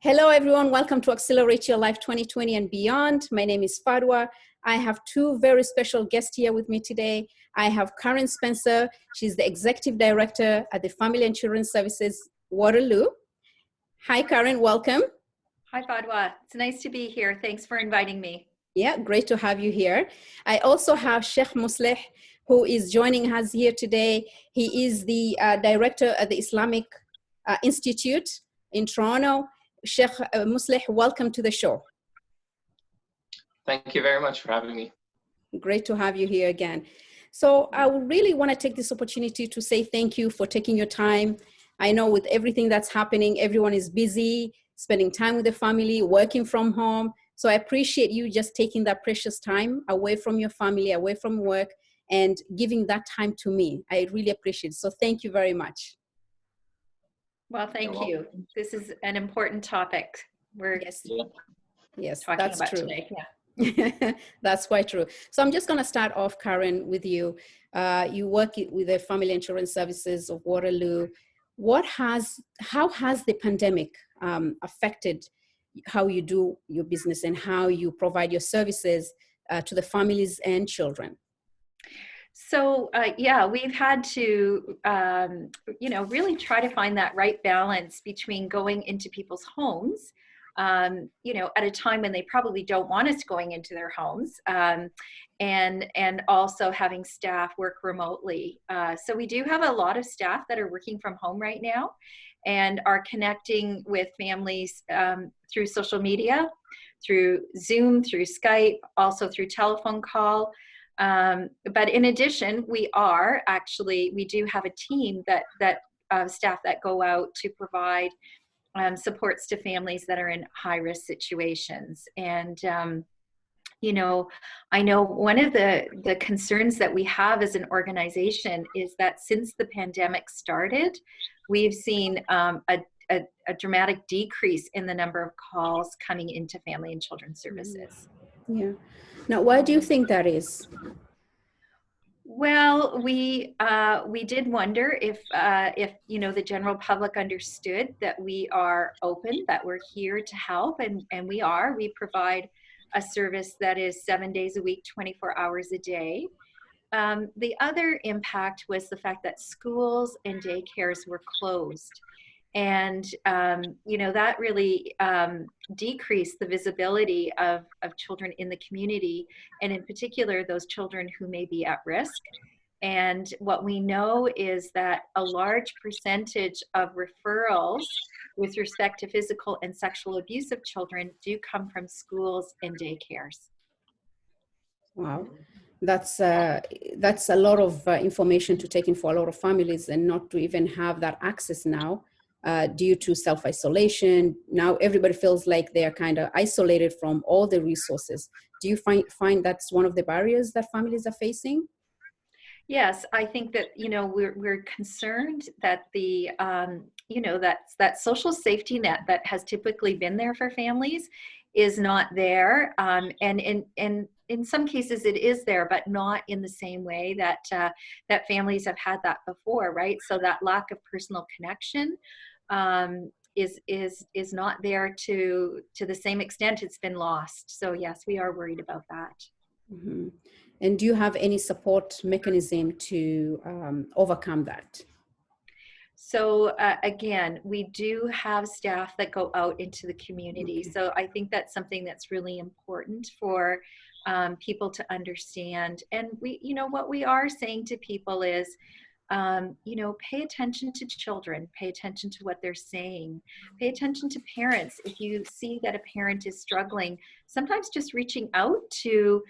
Hello, everyone. Welcome to Accelerate Your Life 2020 and Beyond. My name is Fadwa. I have two very special guests here with me today. I have Karen Spencer. She's the Executive Director at the Family and Children Services, Waterloo. Hi, Karen. Welcome. Hi, Fadwa. It's nice to be here. Thanks for inviting me. Yeah, great to have you here. I also have Sheikh Musleh, who is joining us here today. He is the Director at the Islamic Institute in Toronto. Sheikh Musleh, welcome to the show. Thank you very much for having me. Great to have you here again. So I really want to take this opportunity to say thank you for taking your time. I know with everything that's happening, everyone is busy, spending time with the family, working from home. So I appreciate you just taking that precious time away from your family, away from work, and giving that time to me. I really appreciate it. So thank you very much. Well, thank you. This is an important topic we're yes, talking that's about true. Today. Yeah. That's quite true. So I'm just going to start off, Karen, with you. You work with the Family and Children Services of Waterloo. How has the pandemic affected how you do your business and how you provide your services to the families and children? So, we've had to, really try to find that right balance between going into people's homes, at a time when they probably don't want us going into their homes, and also having staff work remotely. So we do have a lot of staff that are working from home right now and are connecting with families through social media, through Zoom, through Skype, also through telephone call. But in addition, we do have a team that staff that go out to provide supports to families that are in high-risk situations. And, I know one of the concerns that we have as an organization is that since the pandemic started, we've seen a dramatic decrease in the number of calls coming into Family and Children Services. Yeah. Now, why do you think that is? Well, we did wonder if the general public understood that we are open, that we're here to help, and we are. We provide a service that is 7 days a week, 24 hours a day. The other impact was the fact that schools and daycares were closed. And, that really decreased the visibility of children in the community, and in particular, those children who may be at risk. And what we know is that a large percentage of referrals with respect to physical and sexual abuse of children do come from schools and daycares. Wow. That's a lot of information to take in for a lot of families, and not to even have that access now. Due to self-isolation. Now everybody feels like they are kind of isolated from all the resources. Do you find that's one of the barriers that families are facing? Yes, I think that, we're concerned that that social safety net that has typically been there for families is not there. And in some cases it is there, but not in the same way that families have had that before, right? So that lack of personal connection is not there to the same extent. It's been lost. So yes, we are worried about that. Mm-hmm. And do you have any support mechanism to overcome that? So again, we do have staff that go out into the community. Okay. So I think that's something that's really important for people to understand. And what we are saying to people is, pay attention to children, pay attention to what they're saying, pay attention to parents. If you see that a parent is struggling, sometimes just reaching out to,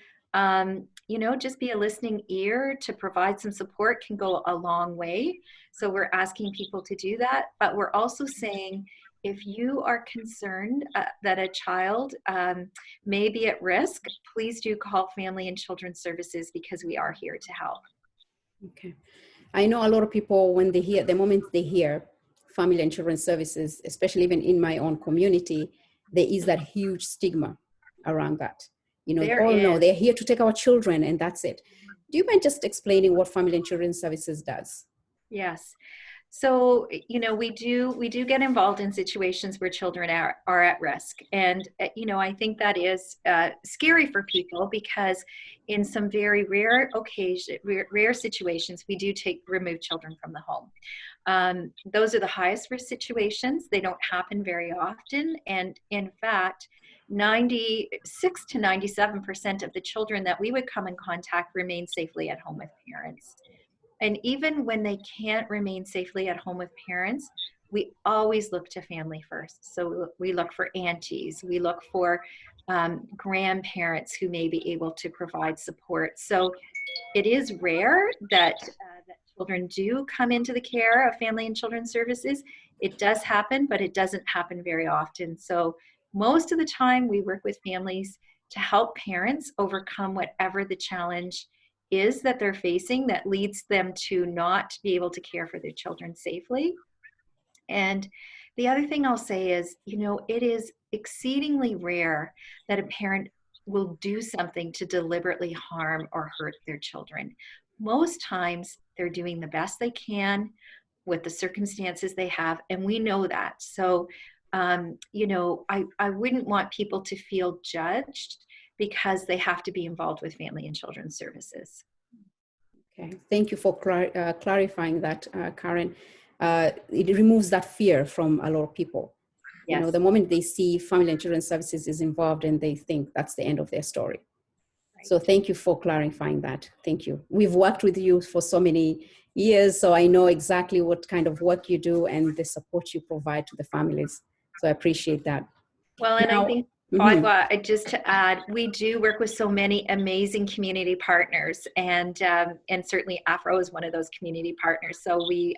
just be a listening ear to provide some support can go a long way. So we're asking people to do that, but we're also saying, if you are concerned that a child may be at risk, please do call Family and Children Services, because we are here to help. Okay. I know a lot of people, when they hear, the moment they hear Family and Children Services, especially even in my own community, there is that huge stigma around that. No, they're here to take our children and that's it. Do you mind just explaining what Family and Children Services does? Yes. So, we do get involved in situations where children are at risk. And, I think that is scary for people, because in some very rare occasion, rare situations, we do remove children from the home. Those are the highest risk situations. They don't happen very often. And in fact, 96 to 97% of the children that we would come in contact remain safely at home with parents. And even when they can't remain safely at home with parents, we always look to family first. So we look for aunties, we look for grandparents who may be able to provide support. So it is rare that children do come into the care of Family and Children's Services. It does happen, but it doesn't happen very often. So most of the time we work with families to help parents overcome whatever the challenge is that they're facing that leads them to not be able to care for their children safely. And the other thing I'll say is, it is exceedingly rare that a parent will do something to deliberately harm or hurt their children. Most times they're doing the best they can with the circumstances they have, and we know that. So, I wouldn't want people to feel judged because they have to be involved with Family and Children's Services. Okay, thank you for clarifying that, Karen. It removes that fear from a lot of people. Yes. The moment they see Family and Children's Services is involved, and they think that's the end of their story. Right. So thank you for clarifying that. Thank you. We've worked with you for so many years, so I know exactly what kind of work you do and the support you provide to the families. So I appreciate that. Well, and I think, just to add, we do work with so many amazing community partners, and certainly Afro is one of those community partners. So we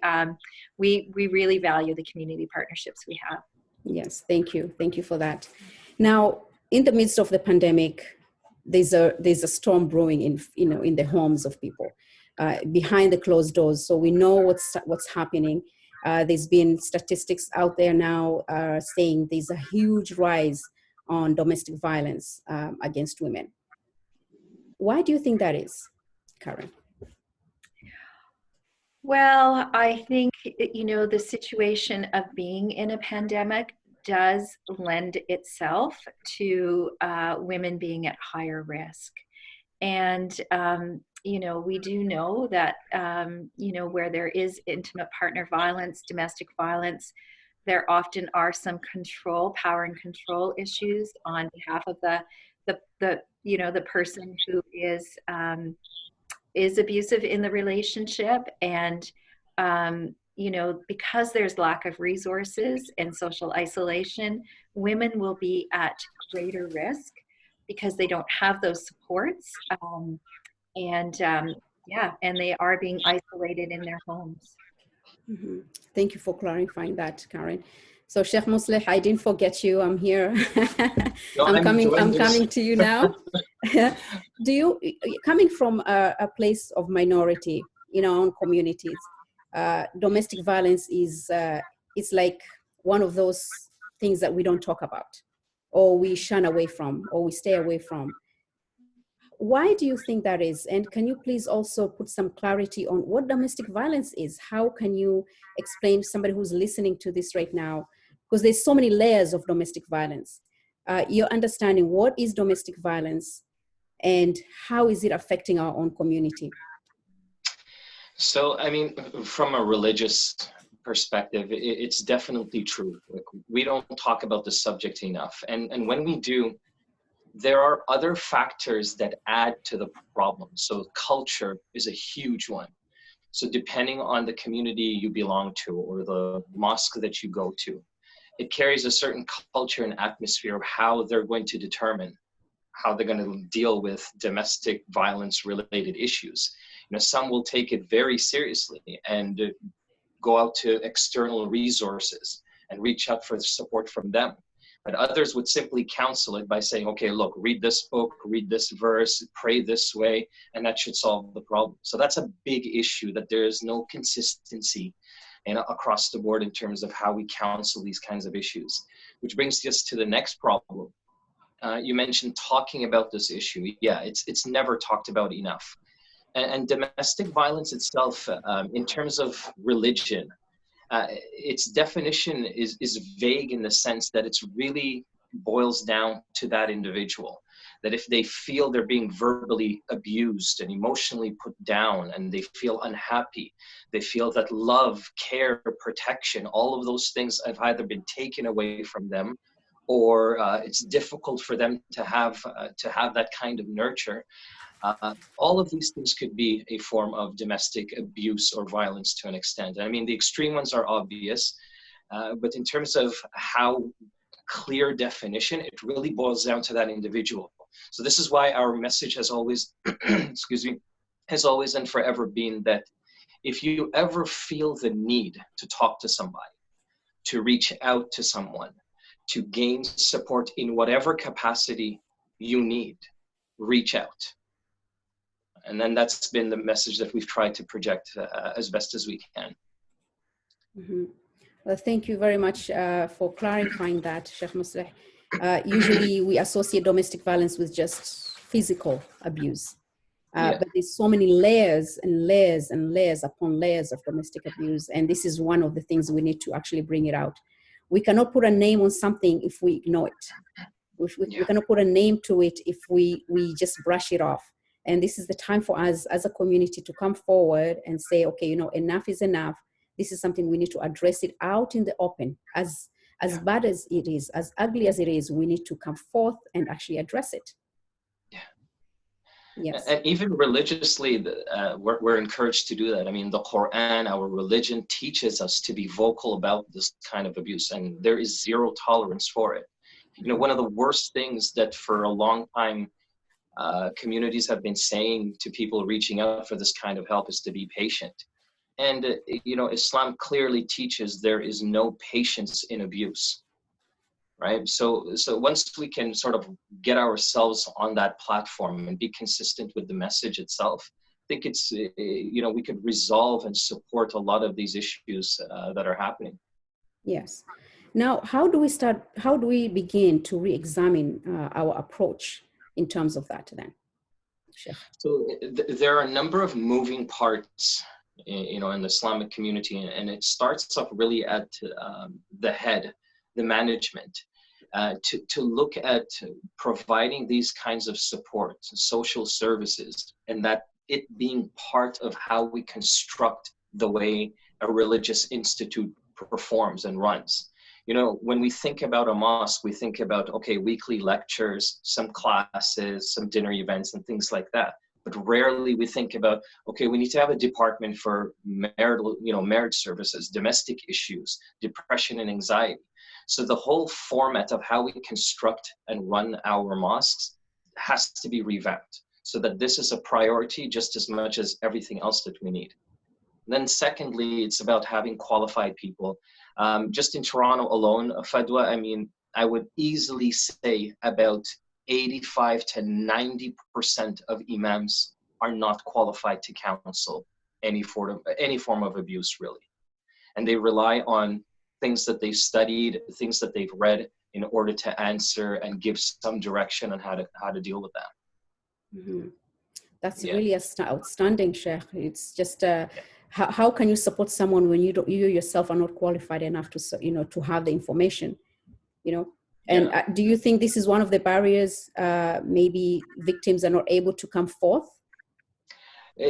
really value the community partnerships we have. Yes, thank you for that. Now, in the midst of the pandemic, there's a storm brewing in the homes of people, behind the closed doors. So we know what's happening. There's been statistics out there now saying there's a huge rise on domestic violence against women. Why do you think that is, Karen? Well, I think, the situation of being in a pandemic does lend itself to women being at higher risk. And, we do know that, where there is intimate partner violence, domestic violence, there often are some power and control issues on behalf of the person who is abusive in the relationship. And, because there's lack of resources and social isolation, women will be at greater risk because they don't have those supports. And they are being isolated in their homes. Mm-hmm. Thank you for clarifying that, Karen. So Sheikh Musleh, I didn't forget you. I'm here. No, I'm coming to you now. Coming from a place of minority in our own communities, domestic violence is it's like one of those things that we don't talk about, or we shun away from, or we stay away from. Why do you think that is? And can you please also put some clarity on what domestic violence is? How can you explain to somebody who's listening to this right now? Because there's so many layers of domestic violence. You're understanding what is domestic violence and how is it affecting our own community? So, from a religious perspective, it's definitely true. Like, we don't talk about the subject enough. And when we do, there are other factors that add to the problem. So culture is a huge one. So depending on the community you belong to or the mosque that you go to, it carries a certain culture and atmosphere of how they're going to determine how they're going to deal with domestic violence related issues. Some will take it very seriously and go out to external resources and reach out for support from them. But others would simply counsel it by saying, okay, look, read this book, read this verse, pray this way, and that should solve the problem. So that's a big issue, that there is no consistency across the board in terms of how we counsel these kinds of issues. Which brings us to the next problem. You mentioned talking about this issue. Yeah, it's never talked about enough. And domestic violence itself, in terms of religion, its definition is vague in the sense that it's really boils down to that individual. That if they feel they're being verbally abused and emotionally put down, and they feel unhappy, they feel that love, care, protection, all of those things have either been taken away from them, or it's difficult for them to have that kind of nurture. All of these things could be a form of domestic abuse or violence to an extent. I mean, the extreme ones are obvious, but in terms of how clear definition, it really boils down to that individual. So this is why our message has always, excuse me, has always and forever been that if you ever feel the need to talk to somebody, to reach out to someone, to gain support in whatever capacity you need, reach out. And then that's been the message that we've tried to project as best as we can. Mm-hmm. Well, thank you very much for clarifying that, Sheikh Musleh. Usually we associate domestic violence with just physical abuse. But there's so many layers and layers and layers upon layers of domestic abuse. And this is one of the things we need to actually bring it out. We cannot put a name on something if we ignore it. We cannot put a name to it if we just brush it off. And this is the time for us as a community to come forward and say, okay, you know, enough is enough. This is something we need to address it out in the open. As bad as it is, as ugly as it is, we need to come forth and actually address it. Yes. And even religiously, we're encouraged to do that. I mean, the Quran, our religion, teaches us to be vocal about this kind of abuse, and there is zero tolerance for it. You know, one of the worst things that for a long time communities have been saying to people reaching out for this kind of help is to be patient. And, you know, Islam clearly teaches there is no patience in abuse. Right. So once we can sort of get ourselves on that platform and be consistent with the message itself, I think it's, you know, we could resolve and support a lot of these issues that are happening. Yes. Now, how do we begin to re-examine our approach in terms of that then? Sheikh. So there are a number of moving parts, you know, in the Islamic community, and it starts up really at the head, the management, to look at providing these kinds of support, social services, and that it being part of how we construct the way a religious institute performs and runs. You know, when we think about a mosque, we think about, okay, weekly lectures, some classes, some dinner events and things like that. But rarely we think about, okay, we need to have a department for marriage services, domestic issues, depression and anxiety. So the whole format of how we construct and run our mosques has to be revamped so that this is a priority just as much as everything else that we need. Then secondly, it's about having qualified people. Just in Toronto alone, Fadwa, I mean, I would easily say about 85 to 90% of imams are not qualified to counsel any form of abuse, really. And they rely on things that they've studied, things that they've read in order to answer and give some direction on how to deal with that. Mm-hmm. That's really outstanding, Sheikh. It's just how can you support someone when you yourself are not qualified enough to, you know, to have the information, you know? And do you think this is one of the barriers maybe victims are not able to come forth?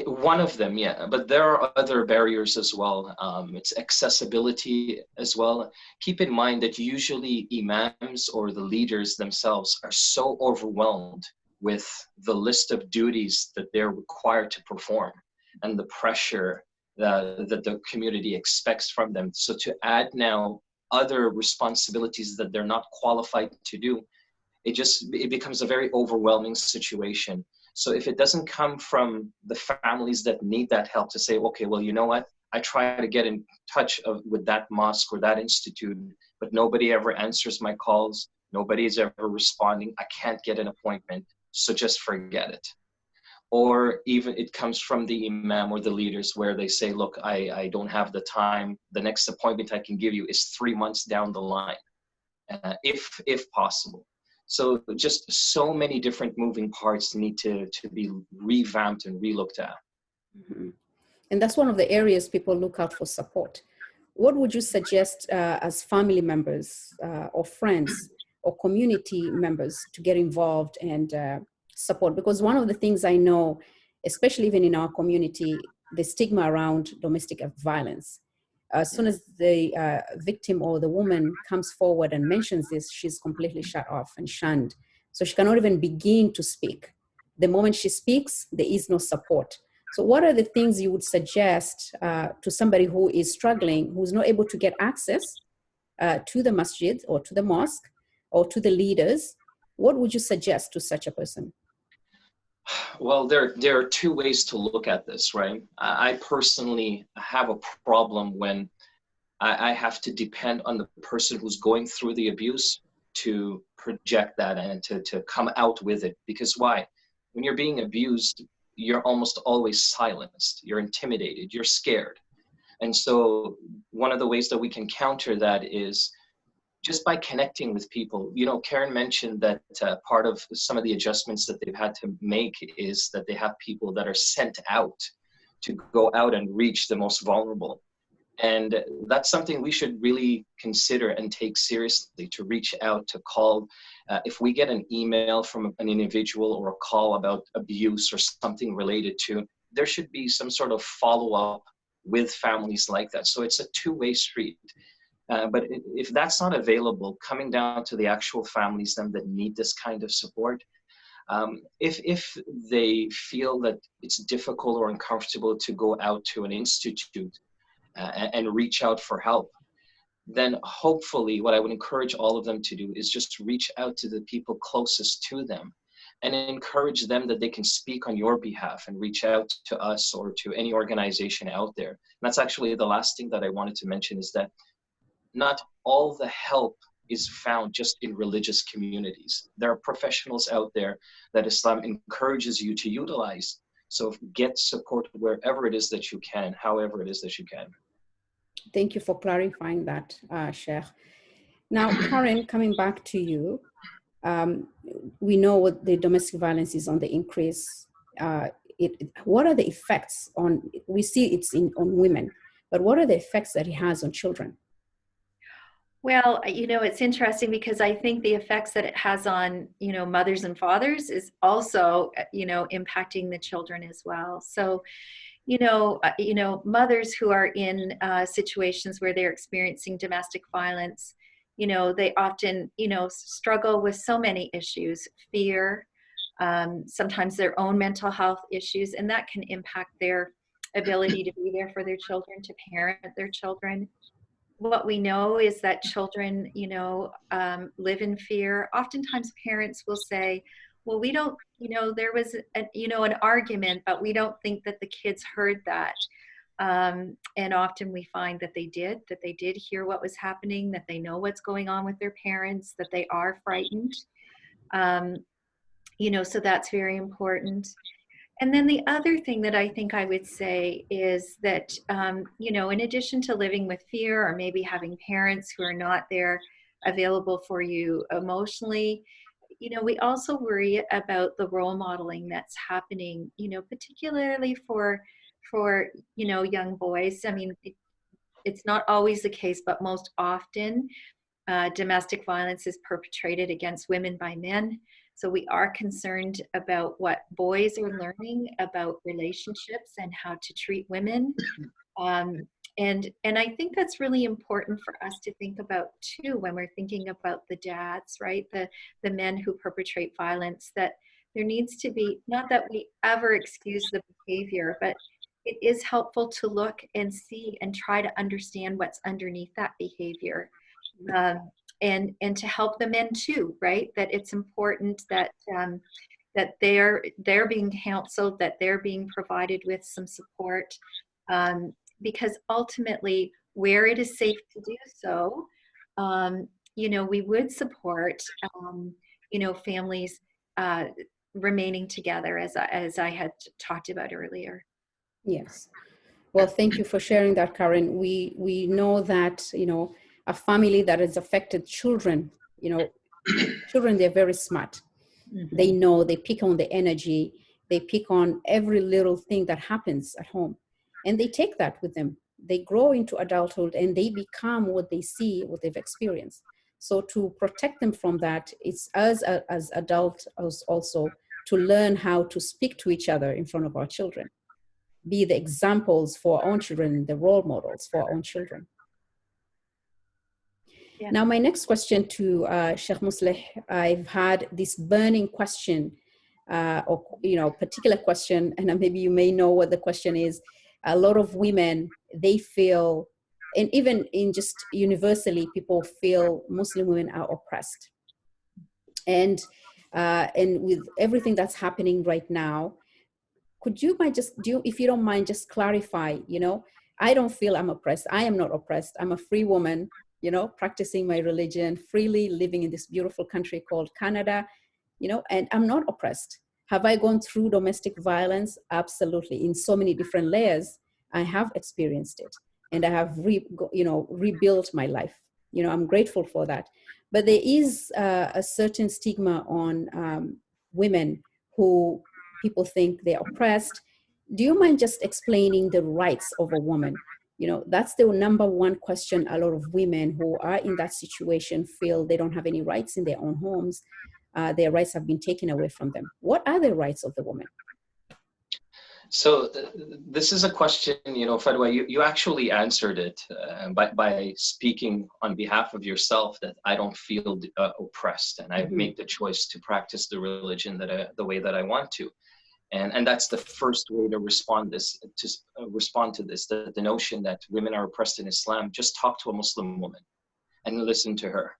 One of them, yeah, but there are other barriers as well. It's accessibility as well. Keep in mind that usually imams or the leaders themselves are so overwhelmed with the list of duties that they're required to perform and the pressure that the community expects from them. So to add now other responsibilities that they're not qualified to do, it becomes a very overwhelming situation. So if it doesn't come from the families that need that help to say, okay, well, you know what? I try to get in touch with that mosque or that institute, but nobody ever answers my calls. Nobody is ever responding. I can't get an appointment, so just forget it. Or even it comes from the imam or the leaders where they say, look, I don't have the time. The next appointment I can give you is 3 months down the line, if possible. So just so many different moving parts need to be revamped and relooked at. Mm-hmm. And that's one of the areas people look out for support. what would you suggest as family members or friends or community members to get involved and support? Because one of the things I know, especially even in our community, the stigma around domestic violence. As soon as the victim or the woman comes forward and mentions this, she's completely shut off and shunned. So she cannot even begin to speak. The moment she speaks, there is no support. So what are the things you would suggest to somebody who is struggling, who's not able to get access to the masjid or to the mosque or to the leaders? What would you suggest to such a person? Well, there are two ways to look at this, right? I personally have a problem when I have to depend on the person who's going through the abuse to project that and to come out with it. Because why? When you're being abused, you're almost always silenced. You're intimidated. You're scared. And so one of the ways that we can counter that is just by connecting with people. You know, Karen mentioned that part of some of the adjustments that they've had to make is that they have people that are sent out to go out and reach the most vulnerable. And that's something we should really consider and take seriously, to reach out, to call. If we get an email from an individual or a call about abuse or something related to, there should be some sort of follow-up with families like that. So it's a two-way street. But if that's not available, coming down to the actual families then that need this kind of support, if they feel that it's difficult or uncomfortable to go out to an institute and reach out for help, then hopefully what I would encourage all of them to do is just reach out to the people closest to them and encourage them that they can speak on your behalf and reach out to us or to any organization out there. And that's actually the last thing that I wanted to mention, is that not all the help is found just in religious communities. There are professionals out there that Islam encourages you to utilize. So get support wherever it is that you can, however it is that you can. Thank you for clarifying that, Sheikh. Now, Karen, coming back to you, we know what the domestic violence is on the increase. What are the effects on, we see it's on women, but what are the effects that it has on children? Well, you know, it's interesting because I think the effects that it has on, you know, mothers and fathers is also, you know, impacting the children as well. So, you know, mothers who are in situations where they're experiencing domestic violence, you know, they often, you know, struggle with so many issues, fear, sometimes their own mental health issues, and that can impact their ability to be there for their children, to parent their children. What we know is that children, you know, live in fear. Oftentimes parents will say, well, we don't, you know, there was, an argument, but we don't think that the kids heard that. And often we find that they did hear what was happening, that they know what's going on with their parents, that they are frightened. So that's very important. And then the other thing that I think I would say is that, in addition to living with fear or maybe having parents who are not there available for you emotionally, we also worry about the role modeling that's happening, particularly for young boys. I mean, it's not always the case, but most often domestic violence is perpetrated against women by men. So we are concerned about what boys are learning about relationships and how to treat women. And I think that's really important for us to think about too when we're thinking about the dads, right? The men who perpetrate violence, that there needs to be, not that we ever excuse the behavior, but it is helpful to look and see and try to understand what's underneath that behavior. And to help the men too, right? That it's important that that they're being counseled, that they're being provided with some support, because ultimately, where it is safe to do so, we would support, families remaining together, as I had talked about earlier. Yes. Well, thank you for sharing that, Karen. We know that, a family that has affected children, children, they're very smart. Mm-hmm. They know, they pick on the energy, they pick on every little thing that happens at home, and they take that with them they grow into adulthood and they become what they see, what they've experienced. So to protect them from that, it's us as adults also to learn how to speak to each other in front of our children, be the examples for our own children, the role models for our own children. Yeah. Now, my next question to Sheikh Musleh, I've had this burning question, or particular question, and maybe you may know what the question is. A lot of women, they feel, and even in just universally, people feel Muslim women are oppressed. And with everything that's happening right now, could you mind if you don't mind, just clarify, I don't feel I'm oppressed. I am not oppressed. I'm a free woman, practicing my religion freely, living in this beautiful country called Canada, and I'm not oppressed. Have I gone through domestic violence? Absolutely. In so many different layers, I have experienced it, and I have rebuilt my life. I'm grateful for that. But there is a certain stigma on women who people think they're oppressed. Do you mind just explaining the rights of a woman? That's the number one question a lot of women who are in that situation feel they don't have any rights in their own homes. Their rights have been taken away from them. What are the rights of the woman? So this is a question, Fadwa, you actually answered it by speaking on behalf of yourself, that I don't feel oppressed, and I make the choice to practice the religion the way that I want to. And that's the first way to respond to this, the notion that women are oppressed in Islam. Just talk to a Muslim woman and listen to her.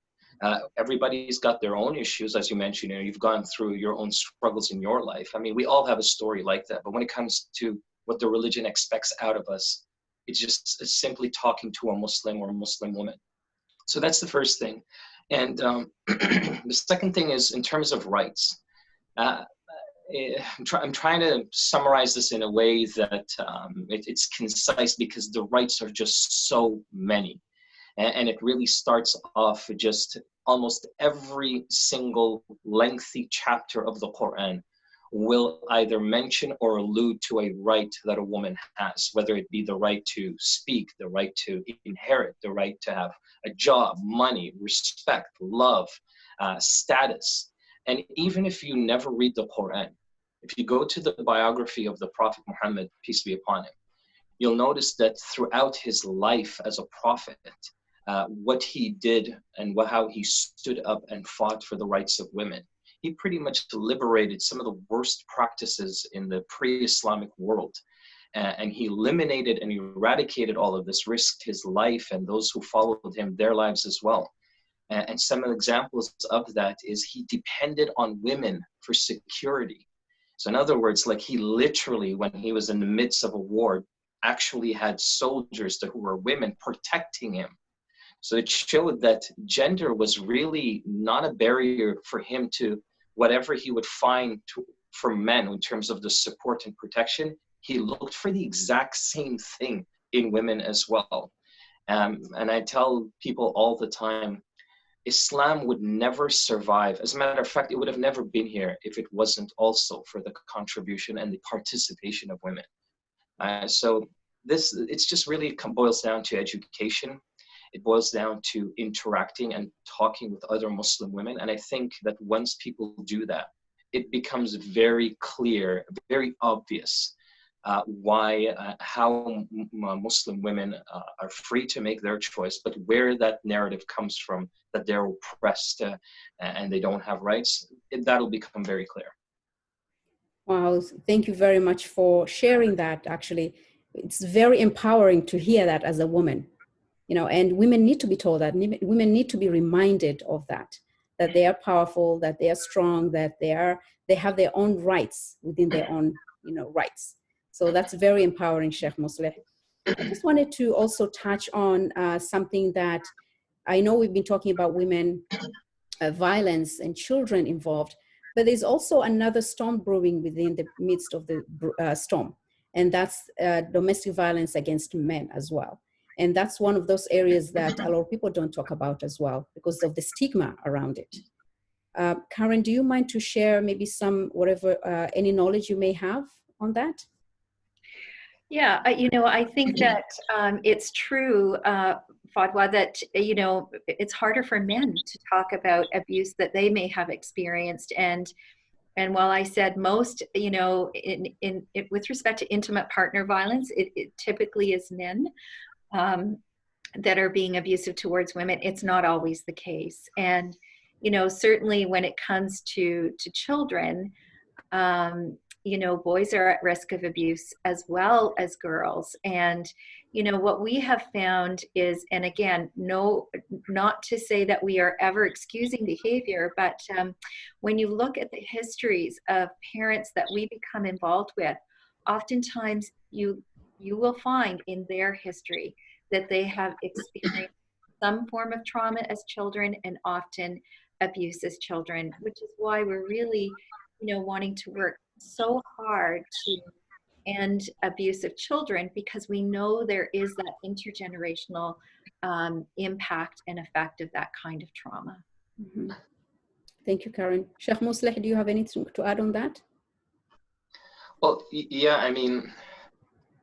Everybody's got their own issues, as you mentioned. You've gone through your own struggles in your life. I mean, we all have a story like that. But when it comes to what the religion expects out of us, it's simply talking to a Muslim or a Muslim woman. So that's the first thing. And the second thing is in terms of rights. I'm trying to summarize this in a way that it's concise, because the rights are just so many. And it really starts off just almost every single lengthy chapter of the Quran will either mention or allude to a right that a woman has, whether it be the right to speak, the right to inherit, the right to have a job, money, respect, love, status. And even if you never read the Quran, if you go to the biography of the Prophet Muhammad, peace be upon him, you'll notice that throughout his life as a prophet, what he did and how he stood up and fought for the rights of women. He pretty much liberated some of the worst practices in the pre-Islamic world. And he eliminated and eradicated all of this, risked his life and those who followed him, their lives as well. And some examples of that is he depended on women for security. So in other words, like he literally, when he was in the midst of a war, actually had soldiers who were women protecting him. So it showed that gender was really not a barrier for him to whatever he would find for men in terms of the support and protection. He looked for the exact same thing in women as well. And I tell people all the time, Islam would never survive. As a matter of fact, it would have never been here if it wasn't also for the contribution and the participation of women. So it's just really boils down to education. It boils down to interacting and talking with other Muslim women. And I think that once people do that, it becomes very clear, very obvious how Muslim women are free to make their choice, but where that narrative comes from, that they're oppressed and they don't have rights, that'll become very clear. Wow, thank you very much for sharing that. Actually, it's very empowering to hear that as a woman. And women need to be told that. Women need to be reminded of that they are powerful, that they are strong, that they have their own rights within their own, rights. So that's very empowering, Sheikh Musleh. I just wanted to also touch on something that I know we've been talking about women violence and children involved, but there's also another storm brewing within the midst of the storm, and that's domestic violence against men as well. And that's one of those areas that a lot of people don't talk about as well because of the stigma around it. Karen, do you mind to share maybe any knowledge you may have on that? Yeah, I think that it's true, Fadwa, that, it's harder for men to talk about abuse that they may have experienced. And while I said most, with respect to intimate partner violence, it typically is men um, that are being abusive towards women. It's not always the case. And, certainly when it comes to children, boys are at risk of abuse as well as girls. And, what we have found is, and again, no, not to say that we are ever excusing behavior, but when you look at the histories of parents that we become involved with, oftentimes you will find in their history that they have experienced some form of trauma as children and often abuse as children, which is why we're really wanting to work so hard to end abuse of children, because we know there is that intergenerational impact and effect of that kind of trauma. Mm-hmm. Thank you, Karen. Sheikh Musleh, do you have anything to add on that? Well, yeah, I mean,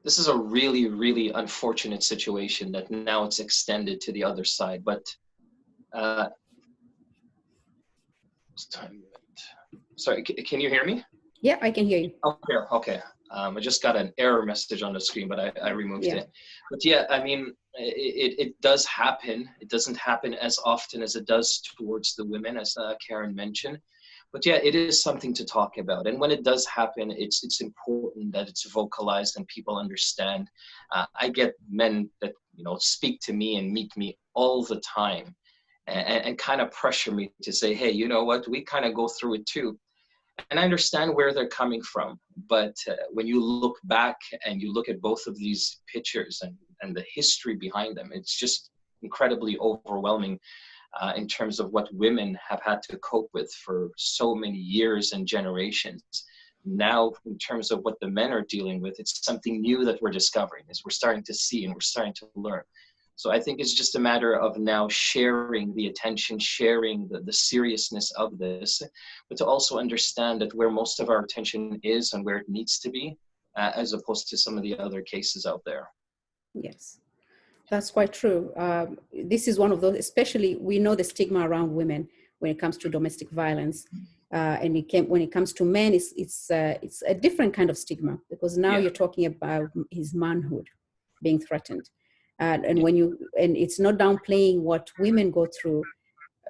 this is a really, really unfortunate situation that now it's extended to the other side. But sorry, can you hear me? Yeah, I can hear you. Okay. I just got an error message on the screen, but I removed it. But yeah, I mean, it does happen. It doesn't happen as often as it does towards the women, as Karen mentioned. But yeah, it is something to talk about. And when it does happen, it's important that it's vocalized and people understand. I get men that, speak to me and meet me all the time and kind of pressure me to say, hey, you know what, we kind of go through it too. And I understand where they're coming from. But when you look back and you look at both of these pictures and the history behind them, it's just incredibly overwhelming in terms of what women have had to cope with for so many years and generations. Now, in terms of what the men are dealing with, it's something new that we're discovering, as we're starting to see and we're starting to learn. So I think it's just a matter of now sharing the attention, sharing the seriousness of this, but to also understand that where most of our attention is and where it needs to be, as opposed to some of the other cases out there. Yes, that's quite true. This is one of those, especially we know the stigma around women when it comes to domestic violence. And when it comes to men, it's a different kind of stigma, because now you're talking about his manhood being threatened. And it's not downplaying what women go through.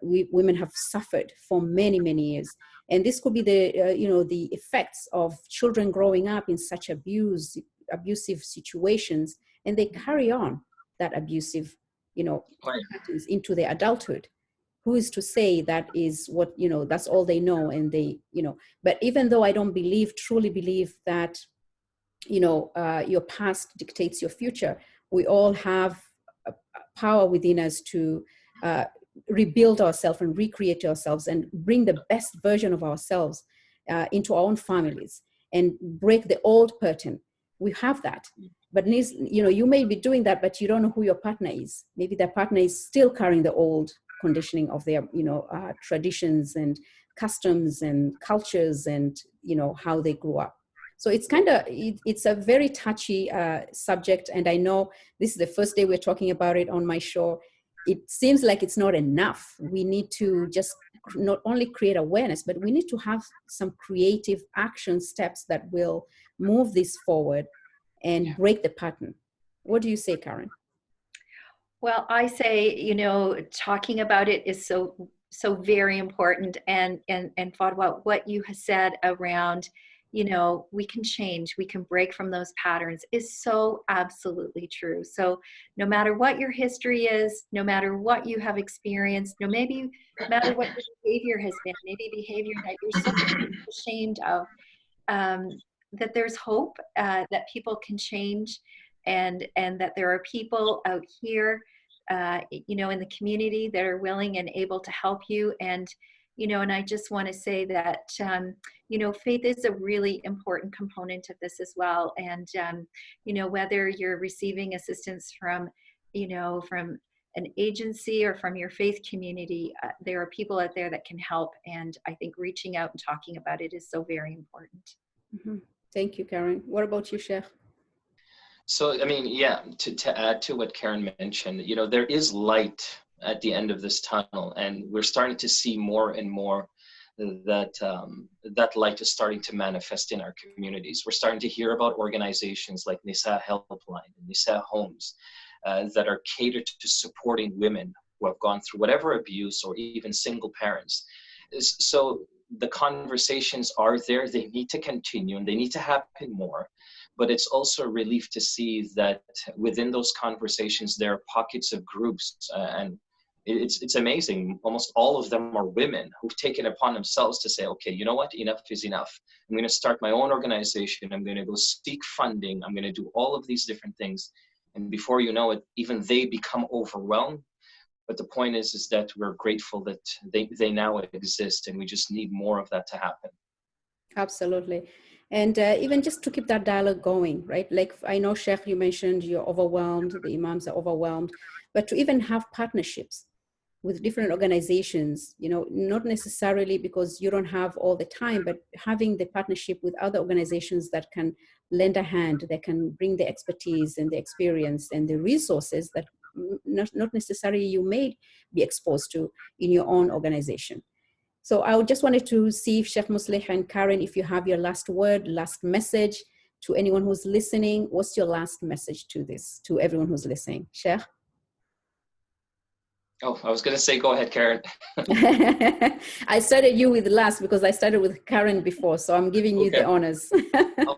Women have suffered for many, many years. And this could be the effects of children growing up in such abusive situations, and they carry on that abusive, patterns into their adulthood. Who is to say that is what, that's all they know? And but even though I don't truly believe that, your past dictates your future, we all have a power within us to rebuild ourselves and recreate ourselves and bring the best version of ourselves into our own families and break the old pattern. We have that. But you may be doing that, but you don't know who your partner is. Maybe their partner is still carrying the old conditioning of their, traditions and customs and cultures and, how they grew up. So it's a very touchy subject. And I know this is the first day we're talking about it on my show. It seems like it's not enough. We need to just not only create awareness, but we need to have some creative action steps that will move this forward and break the pattern. What do you say, Karen? Well, I say, talking about it is so very important. And Fadwa, what you have said around, we can change, we can break from those patterns is so absolutely true. So no matter what your history is, no matter what you have experienced, no matter what your behavior has been, maybe behavior that you're so ashamed of, that there's hope, that people can change, and that there are people out here, in the community that are willing and able to help you. And, and I just want to say that, faith is a really important component of this as well. And, whether you're receiving assistance from an agency or from your faith community, there are people out there that can help. And I think reaching out and talking about it is so very important. Mm-hmm. Thank you, Karen. What about you, Sheikh? So, I mean, yeah, to add to what Karen mentioned, there is light at the end of this tunnel, and we're starting to see more and more that that light is starting to manifest in our communities. We're starting to hear about organizations like Nisa Helpline and Nisa Homes that are catered to supporting women who have gone through whatever abuse, or even single parents. So the conversations are there. They need to continue, and they need to happen more. But it's also a relief to see that within those conversations, there are pockets of groups, and it's amazing. Almost all of them are women who've taken upon themselves to say, okay, you know what, enough is enough. I'm going to start my own organization. I'm going to go seek funding. I'm going to do all of these different things. And before you know it, even they become overwhelmed. But the point is that we're grateful that they now exist, and we just need more of that to happen. Absolutely. And even just to keep that dialogue going, right? Like I know, Sheikh, you mentioned you're overwhelmed, the imams are overwhelmed, but to even have partnerships with different organizations, not necessarily because you don't have all the time, but having the partnership with other organizations that can lend a hand, that can bring the expertise and the experience and the resources that not necessarily you may be exposed to in your own organization. So I just wanted to see if Sheikh Musleh and Karen, if you have your last word, last message to anyone who's listening. What's your last message to everyone who's listening? Sheikh? Oh, I was going to say, go ahead, Karen. I started you with last because I started with Karen before, so I'm giving you the honors.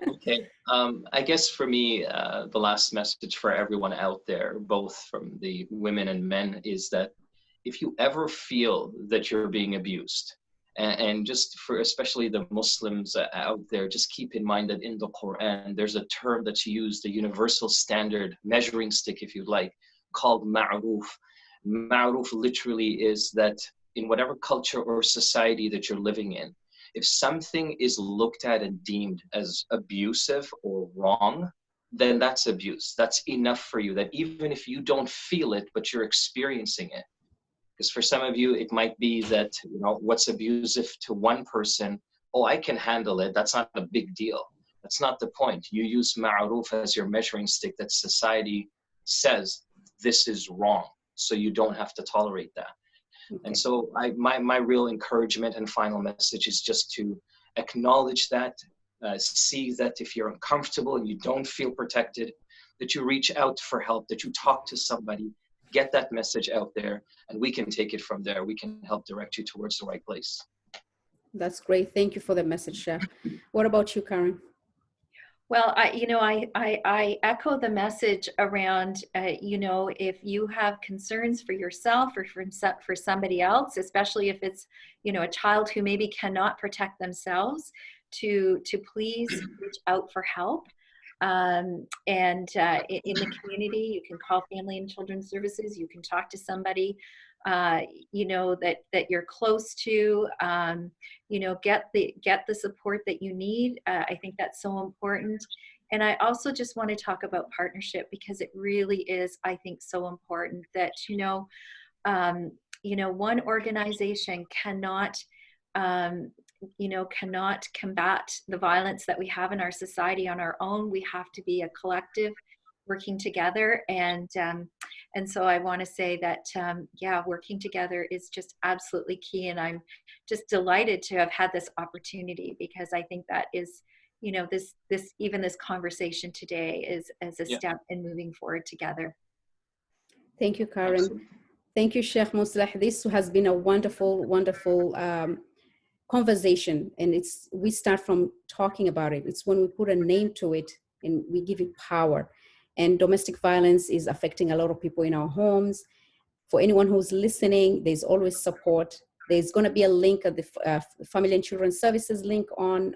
Okay. I guess for me, the last message for everyone out there, both from the women and men, is that if you ever feel that you're being abused, and just for especially the Muslims out there, just keep in mind that in the Quran, there's a term that's used, a universal standard measuring stick, if you like, called ma'ruf. Ma'ruf literally is that in whatever culture or society that you're living in, if something is looked at and deemed as abusive or wrong, then that's abuse. That's enough for you, that even if you don't feel it, but you're experiencing it. Because for some of you, it might be that, what's abusive to one person, oh, I can handle it. That's not a big deal. That's not the point. You use ma'ruf as your measuring stick that society says this is wrong, so you don't have to tolerate that. Okay. And so my real encouragement and final message is just to acknowledge that, see that if you're uncomfortable and you don't feel protected, that you reach out for help, that you talk to somebody, get that message out there, and we can take it from there. We can help direct you towards the right place. That's great. Thank you for the message, Sheikh. What about you, Karen? Well, I echo the message around, if you have concerns for yourself or for somebody else, especially if it's, a child who maybe cannot protect themselves, to please reach out for help. In the community, you can call Family and Children's Services. You can talk to somebody, that you're close to. Get the support that you need. I think that's so important. And I also just want to talk about partnership, because it really is, I think, so important that one organization cannot combat the violence that we have in our society on our own. We have to be a collective working together. And so I want to say that, working together is just absolutely key. And I'm just delighted to have had this opportunity, because I think that is, this conversation today is as a step in moving forward together. Thank you, Karen. Absolutely. Thank you, Sheikh Musleh. This has been a wonderful, wonderful conversation, and we start from talking about it. It's when we put a name to it and we give it power. And domestic violence is affecting a lot of people in our homes. For anyone who's listening, there's always support. There's going to be a link at the Family and Children's Services link on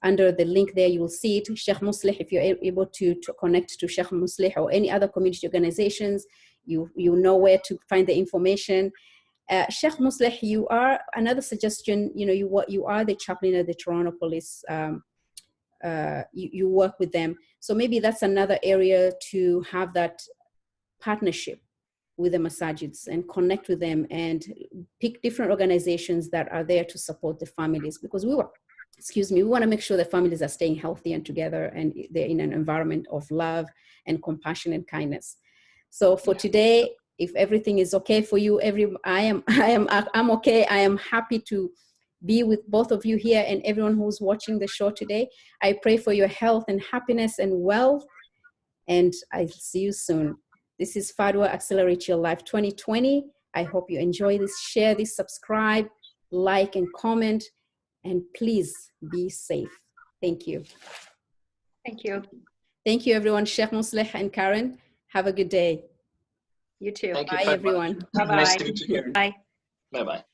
under the link there. You will see it. Sheikh Musleh, if you're able to connect to Sheikh Musleh or any other community organizations, you know where to find the information. Sheikh Musleh, you are another suggestion. You are the chaplain at the Toronto Police. You work with them, so maybe that's another area to have that partnership with the masajids and connect with them and pick different organizations that are there to support the families, because we want to make sure that families are staying healthy and together, and they're in an environment of love and compassion and kindness. So for today, if everything is okay for you, I'm okay. I am happy to be with both of you here and everyone who's watching the show today. I pray for your health and happiness and wealth, and I'll see you soon. This is Fadwa Accelerate Your Life 2020. I hope you enjoy this. Share this, subscribe, like, and comment, and please be safe. Thank you. Thank you. Thank you, everyone. Sheikh Musleh and Karen, have a good day. You too. Thank you. Bye, everyone. Bye-bye. Nice to meet you, Karen. Bye. Bye-bye.